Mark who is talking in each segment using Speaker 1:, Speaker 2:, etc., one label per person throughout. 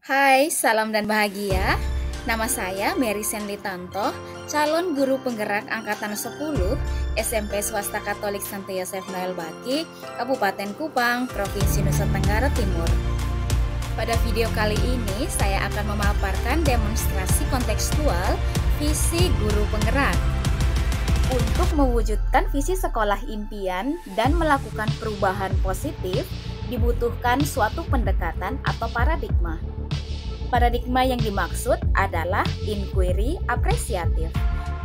Speaker 1: Hai, salam dan bahagia. Nama saya Mary Senlitanto, calon guru penggerak Angkatan 10 SMP Swasta Katolik Santo Yosef Noel Baki, Kabupaten Kupang, Provinsi Nusa Tenggara Timur. Pada video kali ini, saya akan memaparkan demonstrasi kontekstual visi guru penggerak. Untuk mewujudkan visi sekolah impian dan melakukan perubahan positif, dibutuhkan suatu pendekatan atau paradigma. Paradigma yang dimaksud adalah inquiry apresiatif,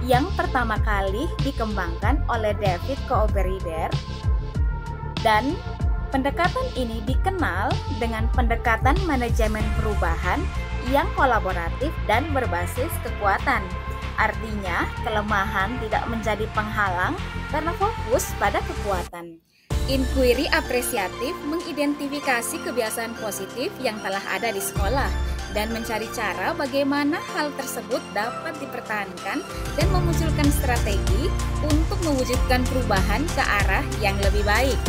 Speaker 1: yang pertama kali dikembangkan oleh David Cooperrider, dan pendekatan ini dikenal dengan pendekatan manajemen perubahan yang kolaboratif dan berbasis kekuatan. Artinya, kelemahan tidak menjadi penghalang karena fokus pada kekuatan. Inquiry apresiatif mengidentifikasi kebiasaan positif yang telah ada di sekolah dan mencari cara bagaimana hal tersebut dapat dipertahankan dan memunculkan strategi untuk mewujudkan perubahan ke arah yang lebih baik.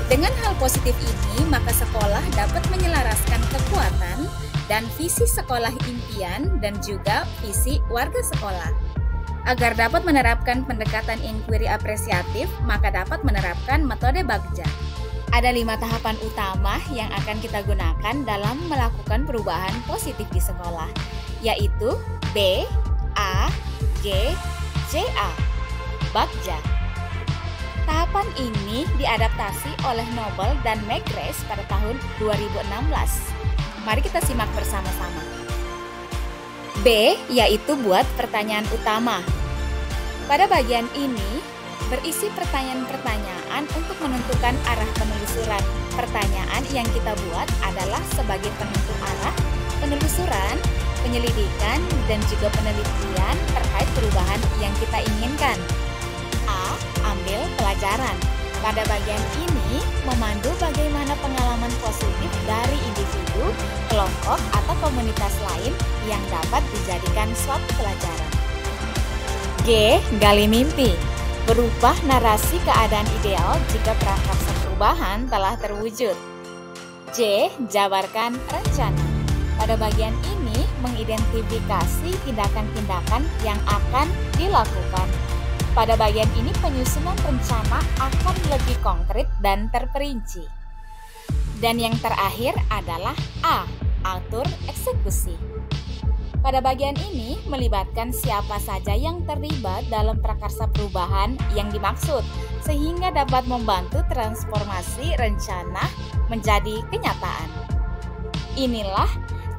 Speaker 1: Dengan hal positif ini, maka sekolah dapat menyelaraskan kekuatan dan visi sekolah impian dan juga visi warga sekolah. Agar dapat menerapkan pendekatan inquiry apresiatif, maka dapat menerapkan metode Bagja. Ada 5 tahapan utama yang akan kita gunakan dalam melakukan perubahan positif di sekolah, yaitu B, A, G, JA, Bagja. Tahapan ini diadaptasi oleh Noble dan McGrath pada tahun 2016. Mari kita simak bersama-sama. B, yaitu buat pertanyaan utama. Pada bagian ini, berisi pertanyaan-pertanyaan untuk menentukan arah penelusuran. Pertanyaan yang kita buat adalah sebagai penentu arah penelusuran, penyelidikan, dan juga penelitian terkait perubahan yang kita inginkan. A. Ambil pelajaran. Pada bagian ini, memandu bagaimana pengalaman positif dari individu, kelompok, atau komunitas lain yang dapat dijadikan suatu pelajaran. G. Gali mimpi. Berubah narasi keadaan ideal jika prakarsa perubahan telah terwujud. J. Jabarkan rencana. Pada bagian ini, mengidentifikasi tindakan-tindakan yang akan dilakukan. Pada bagian ini, penyusunan rencana akan lebih konkret dan terperinci. Dan yang terakhir adalah A. Atur eksekusi. Pada bagian ini, melibatkan siapa saja yang terlibat dalam prakarsa perubahan yang dimaksud, sehingga dapat membantu transformasi rencana menjadi kenyataan. Inilah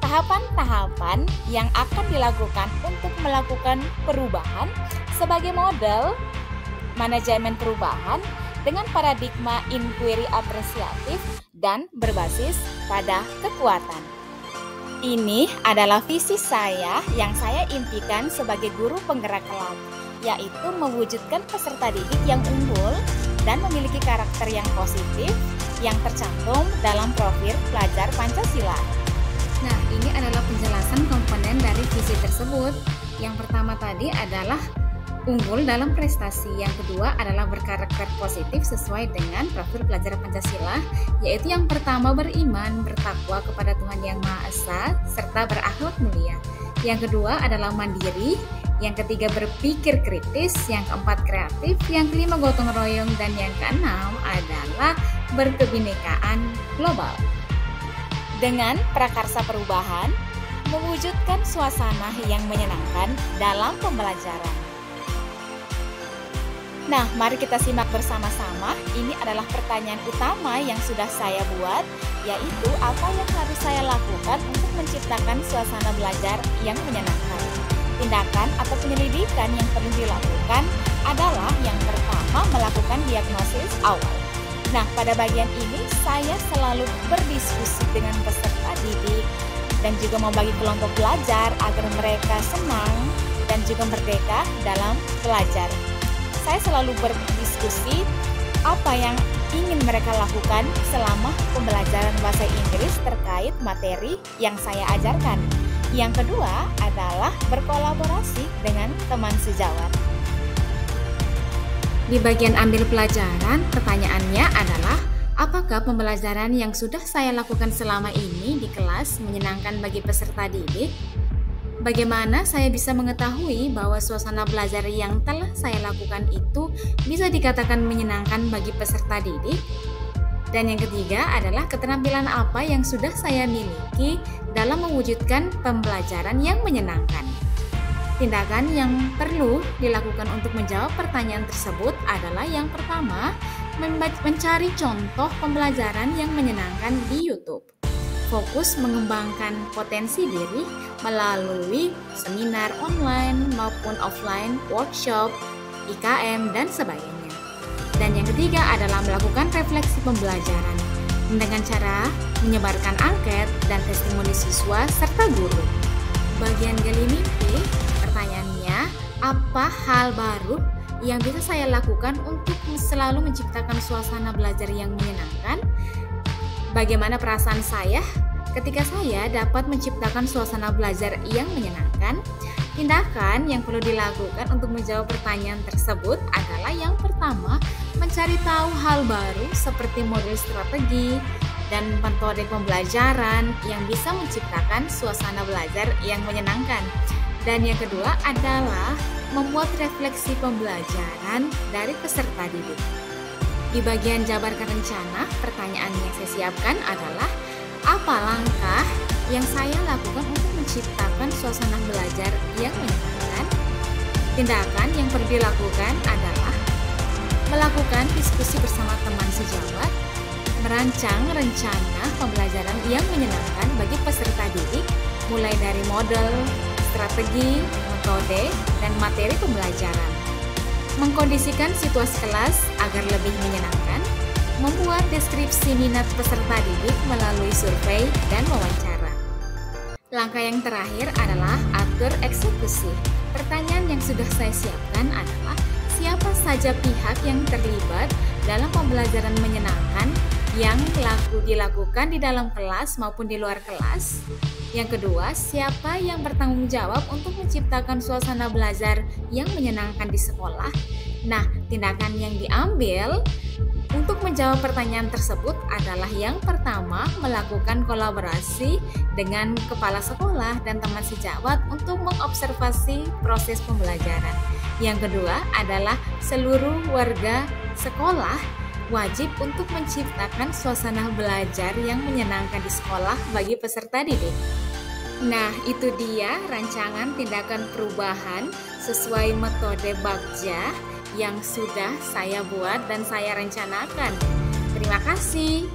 Speaker 1: tahapan-tahapan yang akan dilakukan untuk melakukan perubahan sebagai model manajemen perubahan dengan paradigma inquiry apresiatif dan berbasis pada kekuatan. Ini adalah visi saya yang saya impikan sebagai guru penggerak kelak, yaitu mewujudkan peserta didik yang unggul dan memiliki karakter yang positif yang tercantum dalam profil pelajar Pancasila. Nah, ini adalah penjelasan komponen dari visi tersebut. Yang pertama tadi adalah unggul dalam prestasi, yang kedua adalah berkarakter positif sesuai dengan profil pelajar Pancasila, yaitu yang pertama beriman, bertakwa kepada Tuhan Yang Maha Esa, serta berakhlak mulia. Yang kedua adalah mandiri, yang ketiga berpikir kritis, yang keempat kreatif, yang kelima gotong royong, dan yang keenam adalah berkebinekaan global. Dengan prakarsa perubahan, mewujudkan suasana yang menyenangkan dalam pembelajaran. Nah, mari kita simak bersama-sama. Ini adalah pertanyaan utama yang sudah saya buat, yaitu apa yang harus saya lakukan untuk menciptakan suasana belajar yang menyenangkan. Tindakan atau penyelidikan yang perlu dilakukan adalah yang pertama, melakukan diagnosis awal. Nah, pada bagian ini saya selalu berdiskusi dengan peserta didik dan juga membagi kelompok belajar agar mereka senang dan juga merdeka dalam belajar. Saya selalu berdiskusi apa yang ingin mereka lakukan selama pembelajaran bahasa Inggris terkait materi yang saya ajarkan. Yang kedua adalah berkolaborasi dengan teman sejawat. Di bagian ambil pelajaran, pertanyaannya adalah Apakah pembelajaran yang sudah saya lakukan selama ini di kelas menyenangkan bagi peserta didik? Bagaimana saya bisa mengetahui bahwa suasana belajar yang telah saya lakukan itu bisa dikatakan menyenangkan bagi peserta didik? Dan yang ketiga adalah keterampilan apa yang sudah saya miliki dalam mewujudkan pembelajaran yang menyenangkan. Tindakan yang perlu dilakukan untuk menjawab pertanyaan tersebut adalah yang pertama, mencari contoh pembelajaran yang menyenangkan di YouTube. Fokus mengembangkan potensi diri melalui seminar online maupun offline, workshop, IKM, dan sebagainya. Dan yang ketiga adalah melakukan refleksi pembelajaran dengan cara menyebarkan angket dan testimoni siswa serta guru. Bagian gali mimpi, pertanyaannya, apa hal baru yang bisa saya lakukan untuk selalu menciptakan suasana belajar yang menyenangkan? Bagaimana perasaan saya ketika saya dapat menciptakan suasana belajar yang menyenangkan? Tindakan yang perlu dilakukan untuk menjawab pertanyaan tersebut adalah yang pertama, mencari tahu hal baru seperti model strategi dan metode pembelajaran yang bisa menciptakan suasana belajar yang menyenangkan. Dan yang kedua adalah membuat refleksi pembelajaran dari peserta didik. Di bagian jabarkan rencana, pertanyaan yang saya siapkan adalah apa langkah yang saya lakukan untuk menciptakan suasana belajar yang menyenangkan? Tindakan yang perlu dilakukan adalah melakukan diskusi bersama teman sejawat, merancang rencana pembelajaran yang menyenangkan bagi peserta didik, mulai dari model, strategi, metode, dan materi pembelajaran. Mengkondisikan situasi kelas agar lebih menyenangkan, membuat deskripsi minat peserta didik melalui survei dan wawancara. Langkah yang terakhir adalah atur eksekusi. Pertanyaan yang sudah saya siapkan adalah siapa saja pihak yang terlibat dalam pembelajaran menyenangkan yang dilakukan di dalam kelas maupun di luar kelas. Yang kedua, siapa yang bertanggung jawab untuk menciptakan suasana belajar yang menyenangkan di sekolah? Nah, tindakan yang diambil untuk menjawab pertanyaan tersebut adalah yang pertama, melakukan kolaborasi dengan kepala sekolah dan teman sejawat untuk mengobservasi proses pembelajaran. Yang kedua adalah seluruh warga sekolah wajib untuk menciptakan suasana belajar yang menyenangkan di sekolah bagi peserta didik. Nah, itu dia rancangan tindakan perubahan sesuai metode Bagja yang sudah saya buat dan saya rencanakan. Terima kasih.